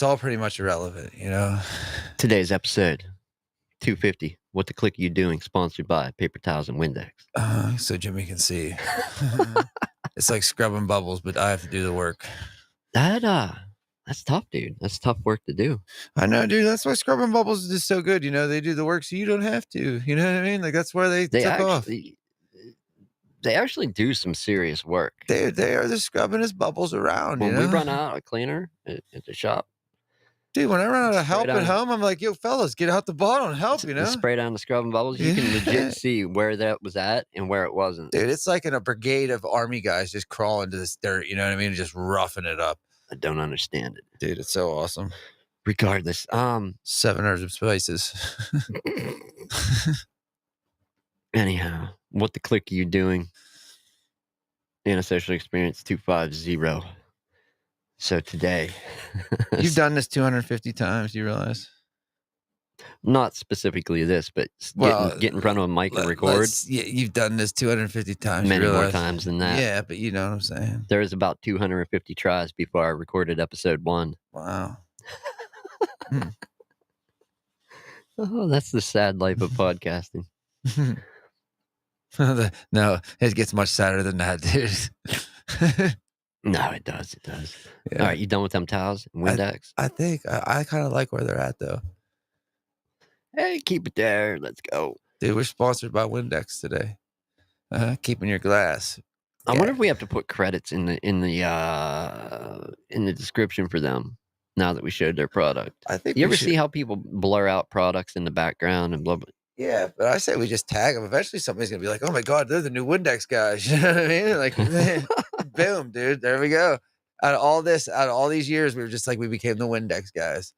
it's all pretty much irrelevant, you know? Today's episode, 250. What the click are you doing? Sponsored by Paper Towels and Windex. So Jimmy can see. It's like scrubbing bubbles, but I have to do the work. That's tough, dude. That's tough work to do. I know, dude. That's why scrubbing bubbles is just so good. You know, they do the work so you don't have to. You know what I mean? Like, that's why they took off. They actually do some serious work. They are just scrubbing his bubbles around. When you know? we run out of cleaner at the shop, dude, when I run out of help at home, I'm like, yo, fellas, get out the bottle and help, you know? Spray down the scrubbing bubbles. You can legit see where that was at and where it wasn't. Dude, it's like in a brigade of army guys just crawling to this dirt, you know what I mean? Just roughing it up. I don't understand it. Dude, it's so awesome. Regardless, 7 herbs of spices. Anyhow, what the click are you doing? Antisocial Experience 250. So today... You've done this 250 times, you realize? Not specifically this, but get in front of a mic and record. Yeah, you've done this 250 times. Many more times than that. Yeah, but you know what I'm saying. There was about 250 tries before I recorded episode 1. Wow. Oh, that's the sad life of podcasting. No, it gets much sadder than that, dude. No, it does. It does. Yeah. All right, you done with them towels and Windex? I think I kind of like where they're at, though. Hey, keep it there. Let's go. Dude, we're sponsored by Windex today. Keeping your glass. I wonder if we have to put credits in the description for them now that we showed their product. I think you ever see how people blur out products in the background and blah blah. Yeah, but I say we just tag them. Eventually, somebody's gonna be like, "Oh my god, they're the new Windex guys." You know what I mean? Like, boom, dude. There we go. Out of all these years, we were just like, we became the Windex guys.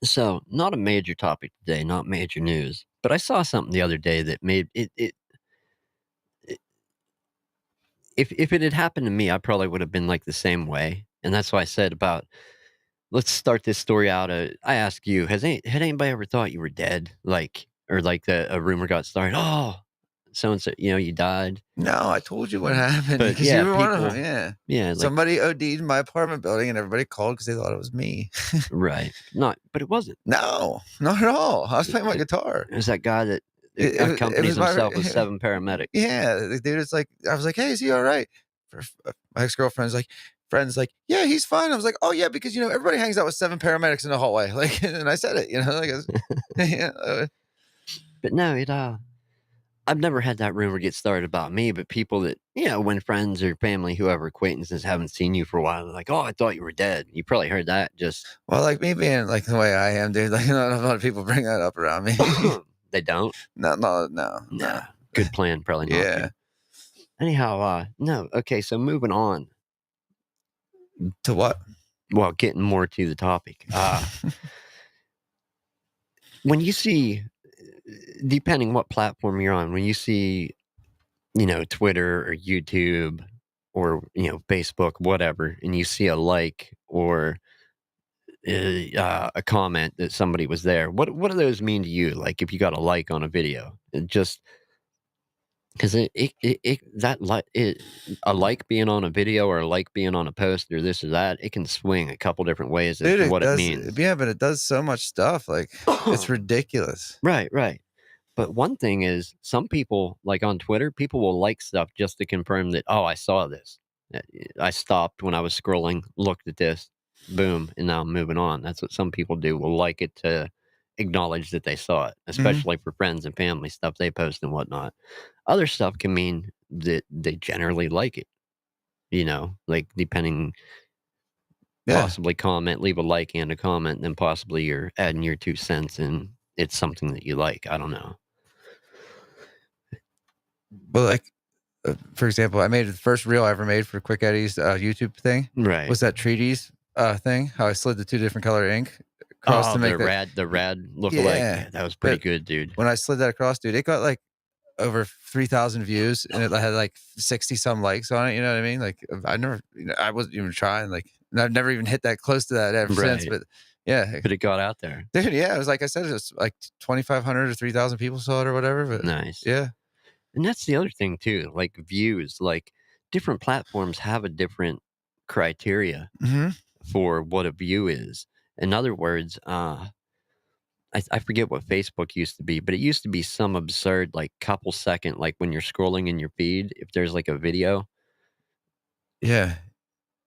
So, not a major topic today, not major news, but I saw something the other day that made it. If it had happened to me, I probably would have been like the same way, and that's why I said about. Let's start this story out. I ask you: had anybody ever thought you were dead? Or a rumor got started. Oh, so and so, you died. No, I told you what happened. But yeah, you were one of them. Yeah. Somebody OD'd in my apartment building, and everybody called because they thought it was me. Right. But it wasn't. No, not at all. I was playing my guitar. It was that guy that accompanies himself with 7 paramedics. Yeah, dude. It's like I was like, "Hey, is he all right?" My ex-girlfriend's like. Friends like, yeah, he's fine. I was like, oh yeah, because everybody hangs out with 7 paramedics in the hallway. Like, and I said it, yeah. But no, I've never had that rumor get started about me. But people that when friends or family, whoever acquaintances haven't seen you for a while, they're like, oh, I thought you were dead. You probably heard that. Well, like me being like the way I am, dude. Like, not a lot of people bring that up around me. They don't. No. Good plan, probably not. Yeah. Anyhow, no. Okay, so moving on. To what? Well, getting more to the topic. When you see, depending what platform you're on, when you see, Twitter or YouTube or, Facebook, whatever, and you see a like or a comment that somebody was there, what do those mean to you? Like if you got a like on a video, because a like being on a video or a like being on a post or this or that, it can swing a couple different ways as to what it means. Yeah, but it does so much stuff. Like it's ridiculous. Right. But one thing is, some people, like on Twitter, people will like stuff just to confirm that, oh, I saw this. I stopped when I was scrolling, looked at this, boom, and now I'm moving on. That's what some people do. Will like it to acknowledge that they saw it, especially for friends and family stuff they post and whatnot. Other stuff can mean that they generally like it, like depending, possibly comment, leave a like and a comment, then possibly you're adding your 2 cents and it's something that you like. I don't know. But like, for example, I made the first reel I ever made for Quick Eddie's YouTube thing. Right. Was that treaties thing? How I slid the 2 different color ink across to make the rad look-alike. Yeah, that was pretty good, dude. When I slid that across, dude, it got like over 3,000 views and it had like 60 some likes on it. You know what I mean? Like I wasn't even trying. Like I've never even hit that close to that ever since. But yeah, but it got out there, dude. Yeah, it was like I said, it was like 2,500 or 3,000 people saw it or whatever. But nice. Yeah, and that's the other thing too. Like views, like different platforms have a different criteria for what a view is. In other words, I forget what Facebook used to be, but it used to be some absurd, like, couple second, like, when you're scrolling in your feed, if there's, like, a video Yeah.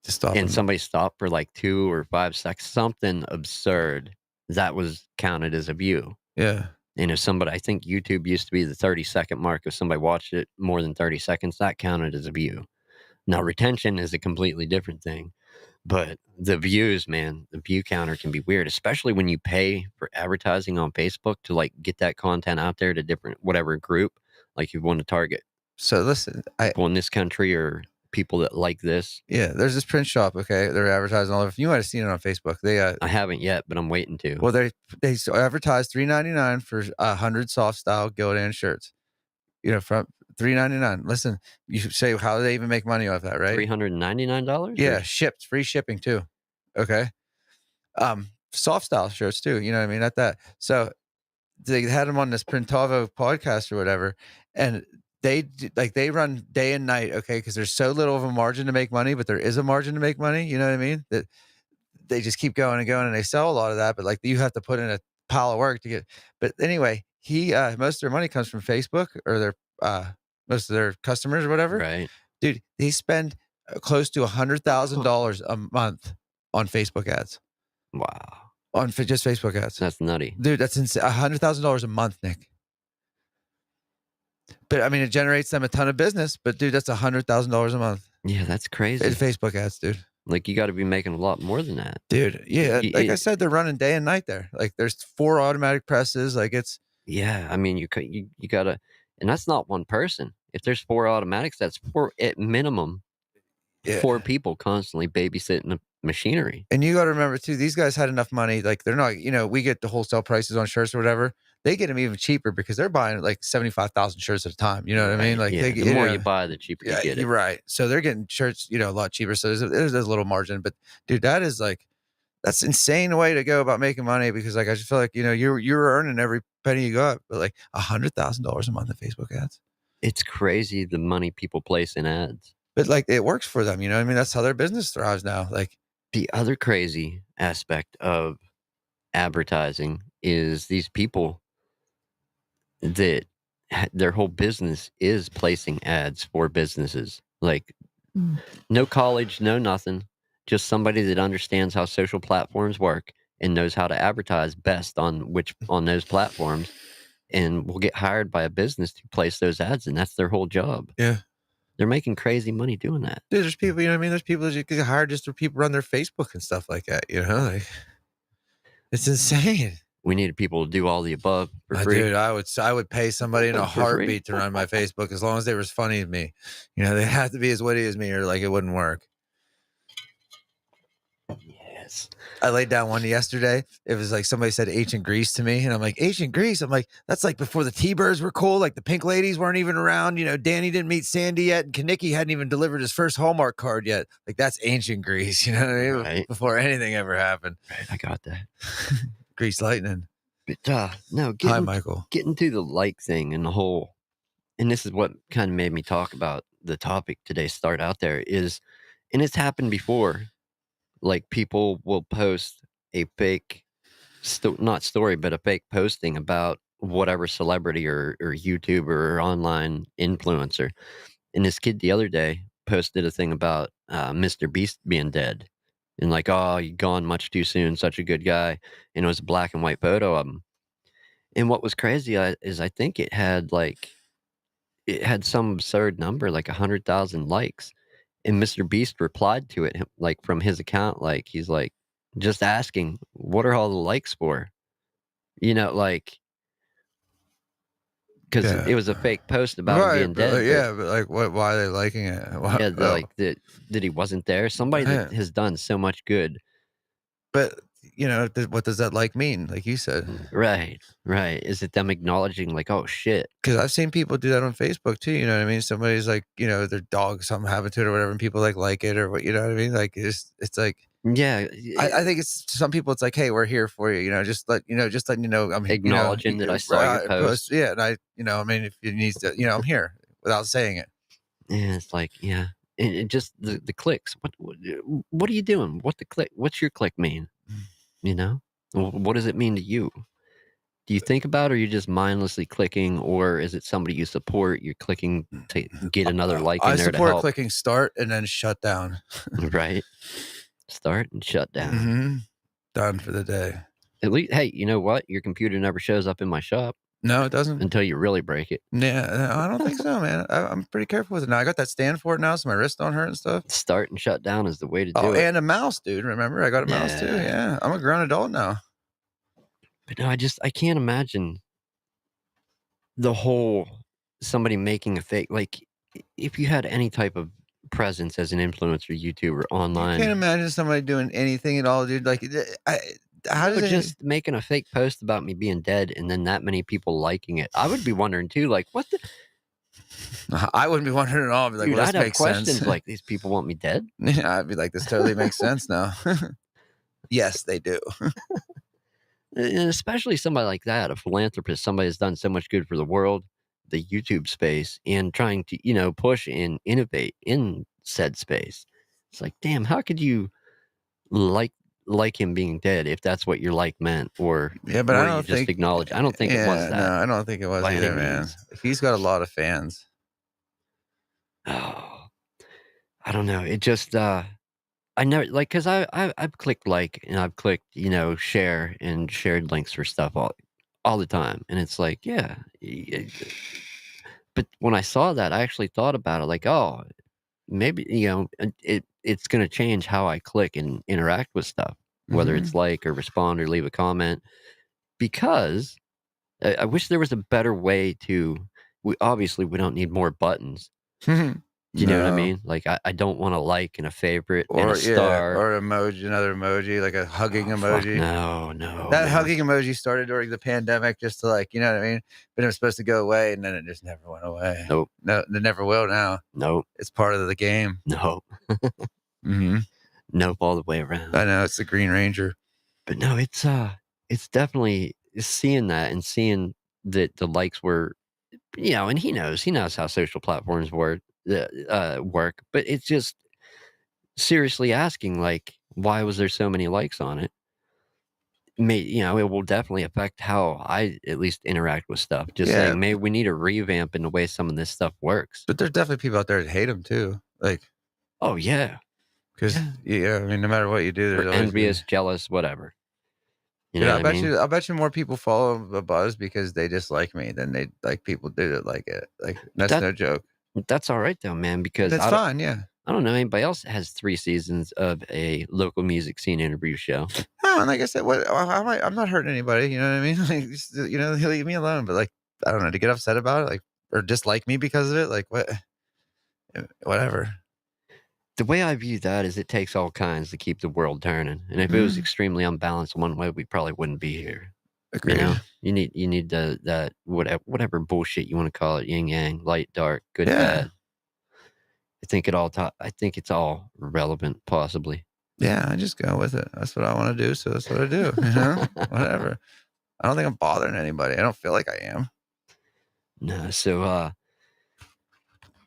Just stop and and somebody stopped for, like, 2 or 5 seconds, something absurd, that was counted as a view. yeah. And if somebody I think YouTube used to be the 30-second mark. If somebody watched it more than 30 seconds, that counted as a view. Now, retention is a completely different thing, but the views, man, the view counter can be weird, especially when you pay for advertising on Facebook to, like, get that content out there to different whatever group, like, you want to target So listen, people in this country or people that like this. yeah, there's this print shop, okay? They're advertising all over. You might have seen it on Facebook. They I haven't yet, but I'm waiting to. well, they advertise $3.99 for 100 soft style Gildan shirts. You know, from $3.99. Listen, you should say how do they even make money off that, right? $399 or Yeah, shipped, free shipping too. Okay. Soft style shirts too. You know what I mean? At that. So they had him on this Printavo podcast or whatever, and they run day and night, okay, because there's so little of a margin to make money, but there is a margin to make money. You know what I mean? That they just keep going and going, and they sell a lot of that, but like you have to put in a pile of work to get. But anyway, he most of their money comes from Facebook or their most of their customers or whatever. right? Dude, they spend close to $100,000 a month on Facebook ads Wow, on just Facebook ads. that's nutty. Dude, that's insane. $100,000 a month, Nick. But I mean, it generates them a ton of business. But dude, that's $100,000 a month. Yeah, that's It's crazy. Facebook ads, dude. Like, you gotta be making a lot more than that. Dude, yeah, Y like I it said, they're running day and night there. Like there's 4 automatic presses. Like it's Yeah, I mean, you gotta and that's not one person. If there's 4 automatics, that's 4 at minimum, yeah. 4 people constantly babysitting the machinery. And you got to remember too, these guys had enough money. Like they're not, we get the wholesale prices on shirts or whatever. They get them even cheaper because they're buying like 75,000 shirts at a time. You know what I mean? Right, Like yeah, they, the more you buy, the cheaper you yeah, get you're it. right. So they're getting shirts, a lot cheaper. So there's a little margin, but dude, that is like, that's insane way to go about making money because like, I just feel like, you're earning every penny you got, but like $100,000 a month in Facebook ads. It's crazy the money people place in ads. But like, it works for them. You know what I mean? That's how their business thrives now. Like, The other crazy aspect of advertising is these people that their whole business is placing ads for businesses. Like, no college, no nothing, just somebody that understands how social platforms work and knows how to advertise best on those platforms and will get hired by a business to place those ads, and that's their whole job. yeah. They're making crazy money doing that. Dude, there's people, you know what I mean? There's people that you get hired just for people run their Facebook and stuff like that, Like, it's insane. We needed people to do all the above for free. Dude, I would pay somebody in a For free. heartbeat to run my Facebook as long as they were as funny as me. They have to be as witty as me or like it wouldn't work. Yes. I laid down one yesterday. It was like somebody said ancient Greece to me, and I'm like, ancient Greece? I'm like, that's like before the T-Birds were cool, like the Pink Ladies weren't even around, Danny didn't meet Sandy yet, and Kanicki hadn't even delivered his first Hallmark card yet. Like, that's ancient Greece, you know what I mean? Right. Before anything ever happened. Right, I got that. Grease lightning. But, no, Hi, Michael. getting to the like thing and the whole and this is what kind of made me talk about the topic today, start out there, is and it's happened before, like, people will post a fake not story, but a fake posting about whatever celebrity or YouTuber or online influencer. And this kid the other day posted a thing about Mr. Beast being dead. And like, oh, you gone much too soon, such a good guy. And it was a black and white photo of him. And what was crazy is I think it had some absurd number, like 100,000 likes. And Mr. Beast replied to it, like, from his account, like, he's like, just asking, what are all the likes for? Like, because Yeah. it was a fake post about him being but dead. but like, why are they liking it? Why, Yeah, like that he wasn't there. Somebody that Man. has done so much good. But what does that like mean? Like you said, Right. Is it them acknowledging, like, oh shit? because I've seen people do that on Facebook too. You know what I mean? Somebody's like, their dog, something happened to it or whatever, and people like it or what, you know what I mean? Like it's like, Yeah, I think it's some people. It's like, hey, we're here for you. Just letting you know. I'm acknowledging that I saw your post. Yeah, and I mean, if it needs to, I'm here without saying it. Yeah, it's like, yeah, and it just the clicks. What are you doing? What's your click mean? You know, what does it mean to you? Do you think about it, or are you just mindlessly clicking, or is it somebody you support? You're clicking to get another like I in there to support help, clicking start and then shut down. right? Start and shut down. Hmm. Done for the day. At least, hey, you know what? Your computer never shows up in my shop No, it doesn't. until you really break it. Yeah, I don't think so, man. I'm pretty careful with it now. I got that stand for it now, so my wrist don't hurt and stuff. Start and shut down is the way to Oh, do it. and a mouse, dude. Remember, I got a mouse too. Yeah. Yeah, I'm a grown adult now. But no, I can't imagine the whole somebody making a fake like, if you had any type of presence as an influencer, YouTuber, You can't online, imagine somebody doing anything at all, dude. Like, how no, does it? just making a fake post about me being dead and then that many people liking it. I would be wondering too, like, what the I wouldn't be wondering at all. I'd be like, dude, well, I'd this have makes sense. questions like, these people want me dead? Yeah, I'd be like, this totally makes sense now. Yes, they do. And especially somebody like that, a philanthropist, somebody that's done so much good for the world, the YouTube space, and trying to, push and innovate in said space. It's like, damn, how could you like like him being dead if that's what your like meant, or Yeah, but I were you don't just think. acknowledge? I don't think it was Yeah, no, that I don't think it was by any either, man. means. He's got a lot of fans. Oh, I don't know. It just I never like because I've clicked like and I've clicked share and shared links for stuff all the time, and it's like yeah. But when I saw that, I actually thought about it like, oh, maybe, it's gonna change how I click and interact with stuff, whether it's Hmm. like or respond or leave a comment, because I wish there was a better way to we don't need more buttons. Do you know what I No. mean? Like, I don't want a like and a favorite and a Or yeah, star. or emoji, another emoji, like a hugging Oh, fuck emoji. no, no, That man. hugging emoji started during the pandemic just to like, you know what I mean? But it was supposed to go away and then it just never went away. Nope, No, it never will now. nope, It's part of the game. nope, Hmm. nope all the way I around. know it's the Green Ranger. But no, it's definitely seeing that and seeing that the likes were, and he knows how social platforms work, but it's just seriously asking, like, why was there so many likes on it? It will definitely affect how I at least interact with stuff. Just Yeah, saying, maybe we need a revamp in the way some of this stuff works. but there's definitely people out there that hate him too. Like, Oh yeah, because yeah, yeah, I mean, no matter what you do, or there's always gonna be. envious, jealous, whatever. You Dude, know what I mean? I bet you more people follow the buzz because they dislike me than they like people do that like it. Like But that's no joke. that's all right though, man, because That's fine. Yeah. I don't know anybody else that has 3 seasons of a local music scene interview show. No, and like I said, I'm not hurting anybody. You know what I mean? Like, just, leave me alone. But like, I don't know, to get upset about it, like, or dislike me because of it, like, what, whatever. The way I view that is it takes all kinds to keep the world turning, and if it was Mm, extremely unbalanced one way, we probably wouldn't be here. You agreed. know? You need that whatever bullshit you wanna call it, yin yang, light, dark, good, Yeah, bad. I think it's all relevant, possibly. yeah. I just go with it. That's what I want to do. So that's what I do. Whatever. I don't think I'm bothering anybody. I don't feel like I am. No, so,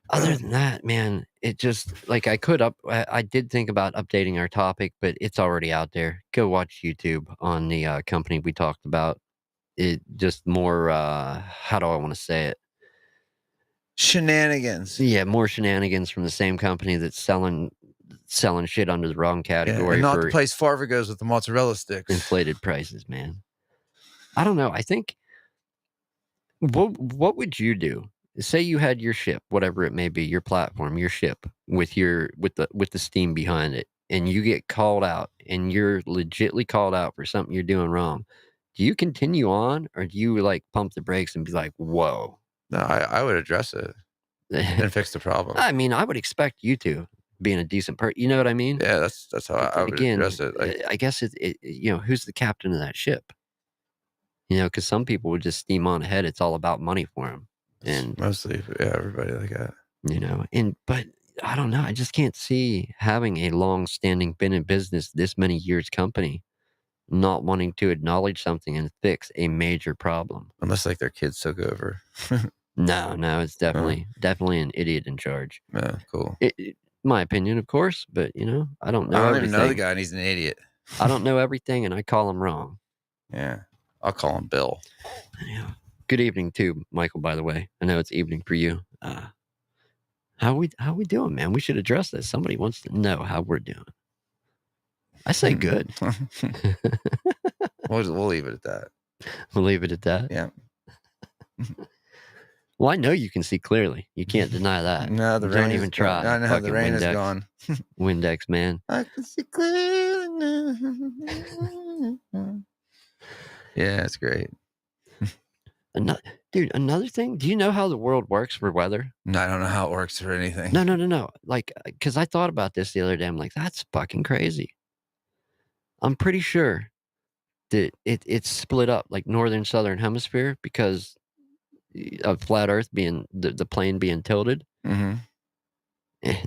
other than that, man, it just like, I did think about updating our topic, but it's already out there. Go watch YouTube on the, company we talked about. It just more, how do I wanna say it? Shenanigans. Yeah, more shenanigans from the same company that's selling shit under the wrong Yeah, and category not the for place Farver goes with the mozzarella sticks. inflated prices, man. I don't know, I think what would you do? Say you had your ship, whatever it may be, your platform, your ship with the steam behind it, and you get called out, and you're legitly called out for something you're doing wrong. Do you continue on, or do you, like, pump the brakes and be like, "Whoa"? No, I would address it and fix the problem. I mean, I would expect you to, being a decent person. You know what I mean? Yeah, that's how But I then would again, address it. Like, I guess who's the captain of that ship? Because some people would just steam on ahead. It's all about money for them, it's and mostly, yeah, everybody like that. but I don't know. I just can't see having a long-standing, been in business this many years company not wanting to acknowledge something and fix a major problem. Unless like their kids took over. No, no, it's Oh, definitely an idiot in charge. yeah, cool. My opinion, of course, but I don't I know don't even know the everything. guy and he's an idiot. I don't know everything, and I call them wrong. Yeah. I'll call him Bill. Yeah. Good evening, too, Michael, by the way. I know it's evening for you. How we doing, man? We should address this. Somebody wants to know how we're doing. I say good. We'll leave it at that. We'll leave it at that. Yeah. Well, I know you can see clearly. You can't deny that. No, the Don't rain even is try. gone. No, the rain is gone. Windex, man. I can see clearly now. Yeah, it's great. Dude, another thing. Do you know how the world works for weather? No, I don't know how it works for anything. No. Like, because I thought about this the other day. I'm like, that's fucking crazy. I'm pretty sure that it's split up like northern, southern hemisphere because of flat Earth being the plane being tilted. Mm-hmm.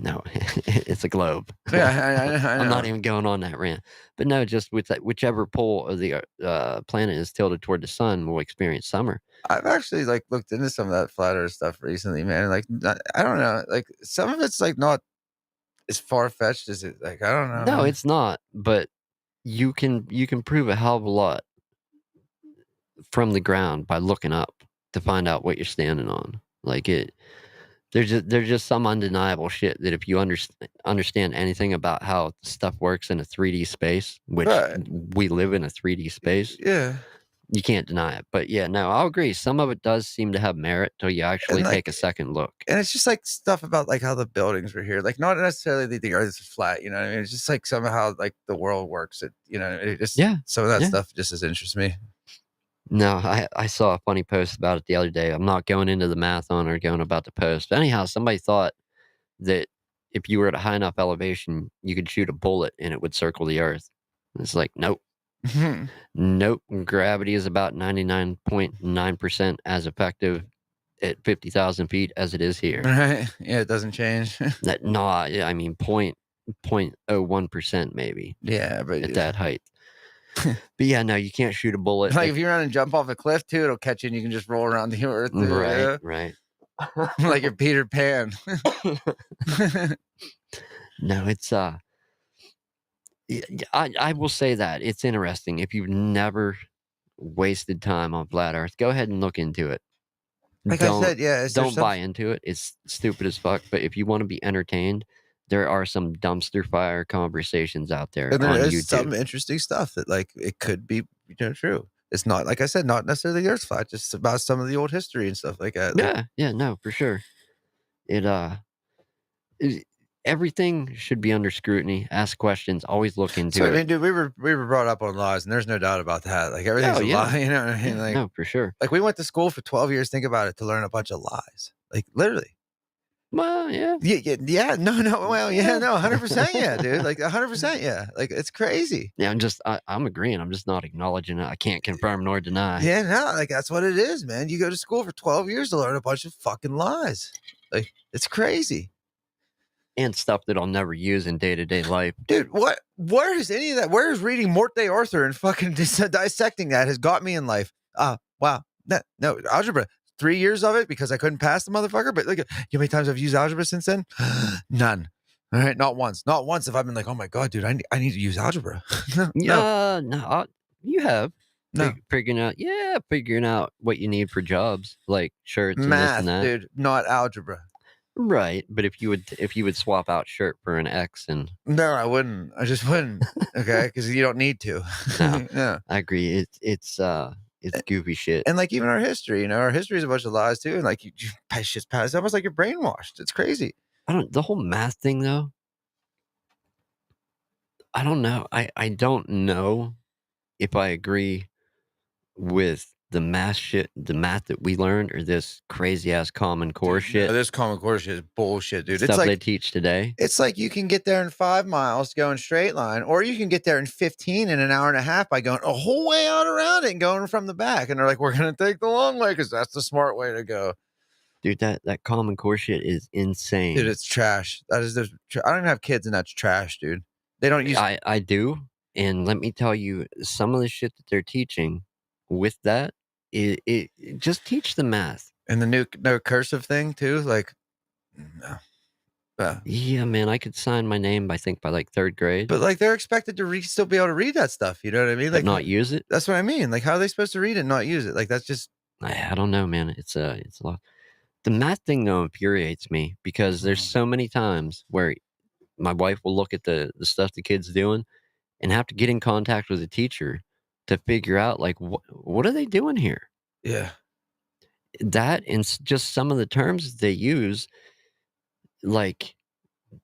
No, it's a globe. Yeah, I know. I'm not even going on that rant. But no, just with that, whichever pole of the planet is tilted toward the sun will experience summer. I've actually like looked into some of that flat Earth stuff recently, man. Like, I don't know. Like, some of it's like not as far fetched as it. Like, I don't know. No, man. it's not. But you can prove a hell of a lot from the ground by looking up to find out what you're standing on. Like it. There's just some undeniable shit that if you understand anything about how stuff works in a 3D space, which Right. we live in a 3D space, Yeah. you can't deny it. But yeah, no, I'll agree. Some of it does seem to have merit till you actually And, like, take a second look. And it's just like stuff about like how the buildings were here. Like, not necessarily that the Earth is flat. You know what I mean? It's just like somehow like the world works. It, you know, it just, Yeah. some of that Yeah. stuff just as interests me. No, I saw a funny post about it the other day. I'm not going into the math on or going about the post. But anyhow, somebody thought that if you were at a high enough elevation, you could shoot a bullet and it would circle the Earth. And it's like, nope. Nope. Gravity is about 99.9% as effective at 50,000 feet as it is here. Right. Yeah, it doesn't change. I mean, 0.01% maybe. Yeah, but at that height. But yeah, no, you can't shoot a bullet. Like if you run and jump off a cliff too, it'll catch you and you can just roll around the Earth. Right. Like you're Peter Pan. No, it's I will say that it's interesting. If you've never wasted time on flat Earth, go ahead and look into it. Like I said, yeah, don't buy into it. It's stupid as fuck. But if you want to be entertained, there are some dumpster fire conversations out there and on there YouTube. is some interesting stuff that like it could be true. It's not, like I said, not necessarily the Earth's flat, just about some of the old history and stuff like that. Yeah, no, for sure. Everything should be under scrutiny. Ask questions. Always look into it. I mean, dude, we were brought up on lies, and there's no doubt about that. Like everything's a lie. You know what I mean? Like, no, for sure. Like we went to school for 12 years. Think about it, to learn a bunch of lies. Like literally. Well, yeah. No. Well, yeah, no, 100%, yeah, dude. Like 100%, yeah. Like it's crazy. Yeah, I'm agreeing. I'm just not acknowledging it. I can't confirm nor deny. Yeah, no, like that's what it is, man. You go to school for 12 years to learn a bunch of fucking lies. Like it's crazy. And stuff that I'll never use in day-to-day life. Dude, where is any of that? Where is reading Morte Arthur and fucking dissecting that has got me in life? Wow. No, algebra. 3 years of it because I couldn't pass the motherfucker. But look, you know how many times I've used algebra since then? None. All right, not once. Not once have I been like, oh my God, dude, I need to use algebra. No, you have. No. Figuring out what you need for jobs, like shirts and math, this and that. Dude, not algebra. Right, but if you would swap out shirt for an X and no, I wouldn't. I just wouldn't. Okay, because you don't need to. No, I agree. It's goofy shit. And like even our history, our history is a bunch of lies too. And like you just pass. It's almost like you're brainwashed. It's crazy. The whole math thing though. I don't know. I don't know if I agree with the math that we learned, or this crazy ass Common Core shit. No, this Common Core shit is bullshit, dude. Stuff it's like they teach today. It's like you can get there in 5 miles going straight line, or you can get there in 15 in an hour and a half by going a whole way out around it and going from the back. And they're like, we're gonna take the long way because that's the smart way to go. Dude, that Common Core shit is insane. Dude, it's trash. I don't even have kids, and that's trash, dude. They don't use. I do, and let me tell you, some of the shit that they're teaching with that. It just teach the math And the new no cursive thing too. Like, no. Yeah, man, I could sign my name, I think, by, like, 3rd grade, But, like, they're expected to still be able to read that stuff, you know what I mean? but Like, not use it? that's what I mean, like, how are they supposed to read it and not use it? Like, that's just I don't know, man. It's a lot. The math thing, though, infuriates me because there's oh, so many times where my wife will look at the stuff the kid's doing and have to get in contact with the teacher to figure out, like, what are they doing here? yeah, That and just some of the terms they use, like,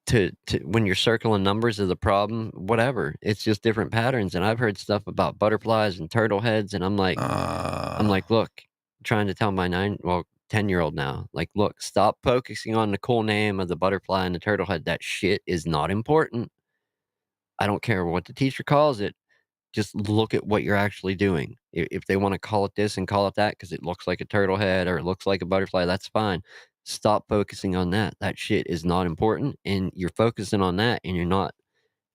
to when you're circling numbers of the problem, whatever, it's just different patterns, and I've heard stuff about butterflies and turtle heads, and I'm uh, like, "Look," trying to tell my 10-year-old now, like, "Look, stop focusing on the cool name of the butterfly and the turtle head. That shit is not important. I don't care what the teacher calls it. Just look at what you're actually doing. If they wanna call it this and call it that because it looks like a turtle head or it looks like a butterfly, that's fine. Stop focusing on that. That shit is not important, and you're focusing on that, and you're not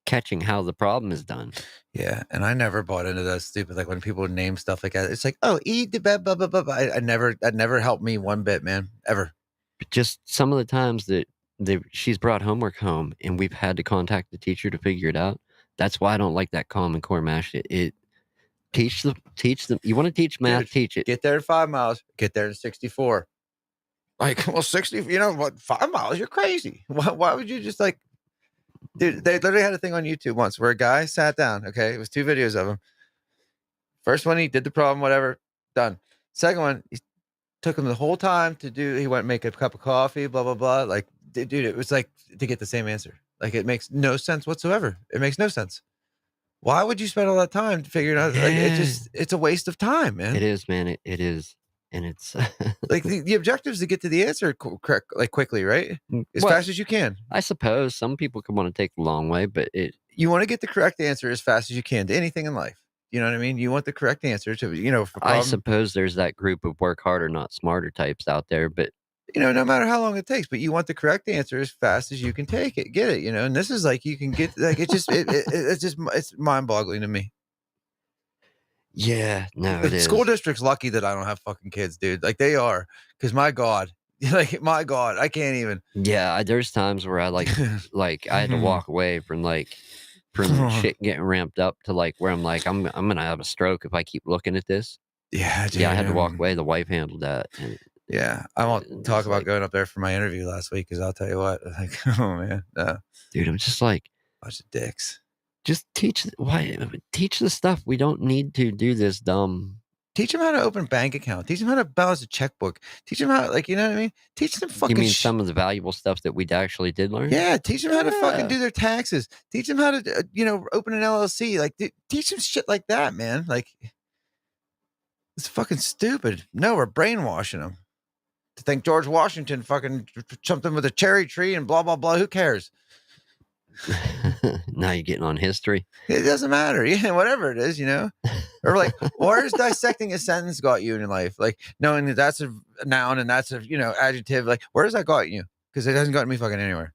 catching how the problem is done." yeah, and I never bought into that stupid, like, when people name stuff like that, it's like, "Oh, E the blah, blah, blah, blah, blah." That never helped me one bit, man, ever. But just some of the times that she's brought homework home and we've had to contact the teacher to figure it out, that's why I don't like that Common Core math shit. Teach them you wanna teach math, Dude, teach it. get there in 5 miles, get there in 64. Like, well, 60, you know what, 5 miles? You're crazy. Why would you just, like dude, they literally had a thing on YouTube once where a guy sat down, okay? It was 2 videos of him. First one, he did the problem, whatever, done. Second one, he took him the whole time to do he went and make a cup of coffee, blah, blah, blah. Like, dude, it was like to get the same answer. Like, it makes no sense whatsoever. It makes no sense. Why would you spend all that time to figure it out? Like, Yeah. it's a waste of time, It man. is, man, it is, and it's Like, the objective is to get to the answer correct, like, quickly, right? As well, fast as you can. I suppose some people could wanna take the long way, but You wanna get the correct answer as fast as you can to anything in life. You know what I mean? You want the correct answer to, if a I problem, suppose there's that group of work harder, not smarter types out there, but no matter how long it takes, but you want the correct answer as fast as you can get it, and this is like you can get like it's just it's mind-boggling to me. yeah, no, The it school is. district's lucky that I don't have fucking kids, dude. Like they are, because my God, like my God, I can't even. Yeah, there's times where I had to walk away from shit getting ramped up to, like, where I'm like, I'm gonna have a stroke if I keep looking at this." Yeah, Yeah, I dude. had to walk away, the wife handled that, and Yeah, I won't talk it's about like, going up there for my interview last week because I'll tell you what, like, oh man, no, dude, I'm just like, bunch of dicks. "Just teach the stuff, we don't need to do this dumb." Teach them how to open a bank account. Teach them how to balance a checkbook. Teach them how, like, you know what I mean? Teach them You fucking mean some of the valuable stuff that we actually did learn? yeah. Teach them how to fucking Yeah. do their taxes. Teach them how to, open an LLC. Like, teach them shit like that, man. Like, it's fucking stupid. No, we're brainwashing them to think George Washington fucking something with a cherry tree and blah blah blah. Who cares? Now you're getting on history. It doesn't matter. Yeah, whatever it is, Or like, where's dissecting a sentence got you in your life? Like knowing that that's a noun and that's a adjective. Like, where does that got you? Because it hasn't gotten me fucking anywhere.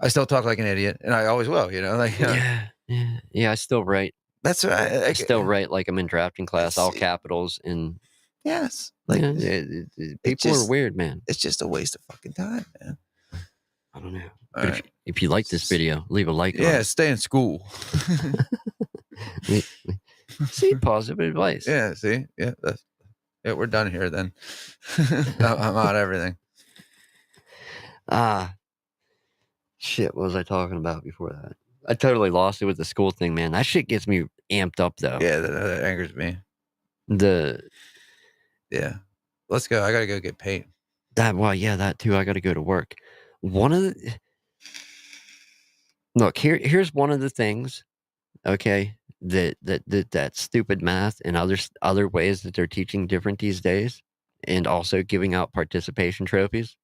I still talk like an idiot, and I always will. Like Yeah, yeah, yeah, that's what I still write like I'm in drafting class, it's all capitals, and yes, like yeah, it people are just weird, man. it's just a waste of fucking time, man. I don't know. All But right, if you like this video, leave a like on yeah, it. stay in school. We see, positive advice. Yeah, see, yeah, we're done here then. I'm out everything. Ah, shit, what was I talking about before that? I totally lost it with the school thing, man. That shit gets me amped up, though. Yeah, that angers me. The Yeah, let's go. I gotta go get paint. well, yeah, that too. I gotta go to work. One of the Look, here's one of the things, okay, that stupid math and other ways that they're teaching different these days, and also giving out participation trophies.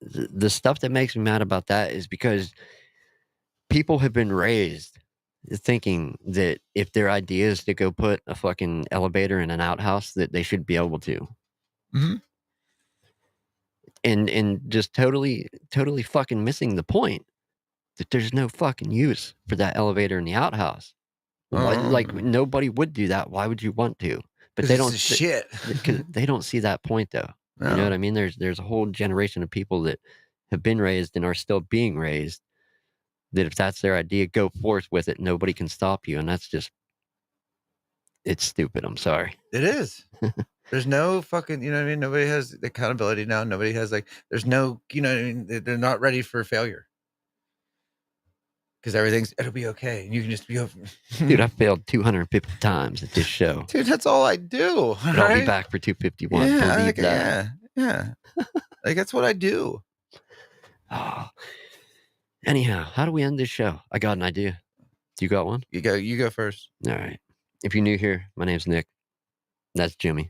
The stuff that makes me mad about that is because people have been raised thinking that if their idea is to go put a fucking elevator in an outhouse, that they should be able to, Mhm. and just totally fucking missing the point that there's no fucking use for that elevator in the outhouse. Why, like, Oh, nobody would do that. Why would you want to? But 'cause they it's don't. a shit. Because they don't see that point, though. You know what No. I mean? There's a whole generation of people that have been raised and are still being raised, that if that's their idea, go forth with it. Nobody can stop you. And that's just, it's stupid. I'm sorry. It is. There's no fucking, you know what I mean? Nobody has accountability now. Nobody has like, there's no, you know what I mean? They're not ready for failure. Because it'll be okay. You can just be over. Dude, I failed 250 times at this show. Dude, that's all I do. But I'll be back for 251. Yeah, Believe that. Yeah. Like, that's what I do. Oh. Anyhow, how do we end this show? I got an idea. Do you got one? You go first. All right. If you're new here, my name's Nick. That's Jimmy.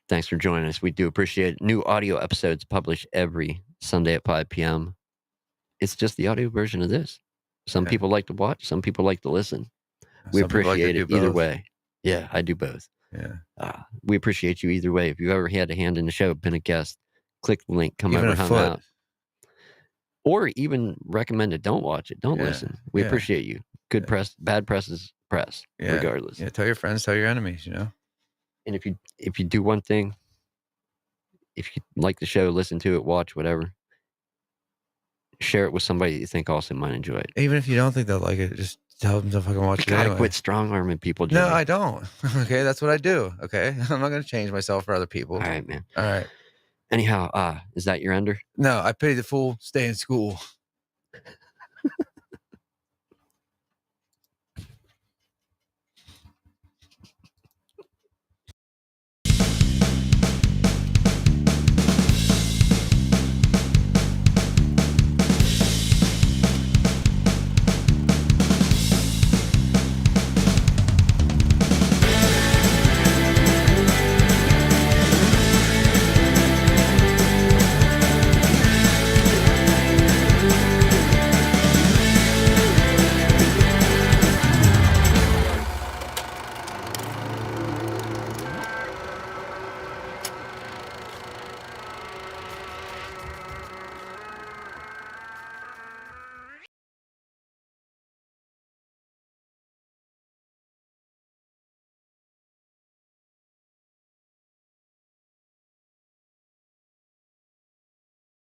Thanks for joining us. We do appreciate it. New audio episodes published every Sunday at 5 p.m. It's just the audio version of this. Some people like to watch. Some people like to listen. We appreciate it either way. Yeah, I do both. Yeah. We appreciate you either way. If you ever had a hand in the show, been a guest, click the link, come over, hang out. Or even recommend it. Don't watch it. Don't listen. We appreciate you. Good press, bad press is press, regardless. Yeah, tell your friends, tell your enemies, you know. And if you do one thing, if you like the show, listen to it, watch, whatever, share it with somebody that you think also might enjoy it. Even if you don't think they'll like it, just tell them to fucking watch it anyway. Quit strong-arming people, Jimmy. No, I don't. Okay, that's what I do. Okay, I'm not going to change myself for other people. All right, man. All right. Anyhow, is that your ender? No, I pity the fool, stay in school.